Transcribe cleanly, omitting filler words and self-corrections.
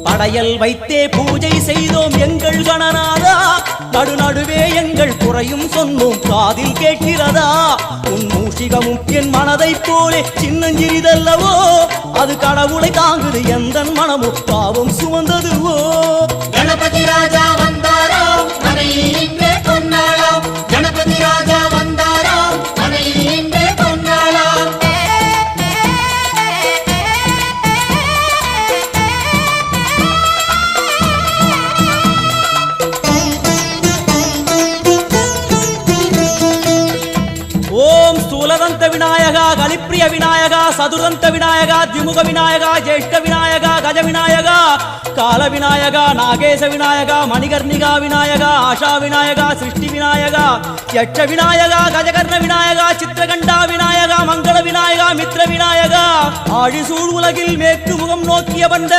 படையல் வைத்தே பூஜை செய்தோம் எங்கள் கணநாதா, நடுநடுவே எங்கள் குறையும் சொன்னோம் காதில் கேட்கிறதா. உன் மூஷிகமும் என் மனதைப் போலே சின்னஞ்சிறிதல்லவோ, அது கடவுளை தாங்குது எந்த மனமும் பாவம் சுமந்ததுவோ. கணபதி ராஜா வந்தாரோ மனையில் இன்றே பொன்னாளாம், கணபதி ராஜா வந்தாரோ மனையில் இன்றே பொன்னாளாம். ஓம் ஸ்தூலதந்த விநாயகா, கலிப்பிரிய விநாயகா, சதுரந்த விநாயகா, திமுக விநாயகா, ஜேஷ்ட விநாயகா, கஜ விநாயகா, கால விநாயகா, நாகேச விநாயகா, மணிகர்ணிகா விநாயகா, ஆஷா விநாயகா, சிருஷ்டி விநாயகா, யட்ச விநாயகா, கஜகர்ண விநாயகா, சித்திரகண்டா விநாயகா, மங்கள விநாயகா, மித்ர விநாயகா, ஆழிசூழ் உலகில் மேற்கு முகம் நோக்கிய வந்த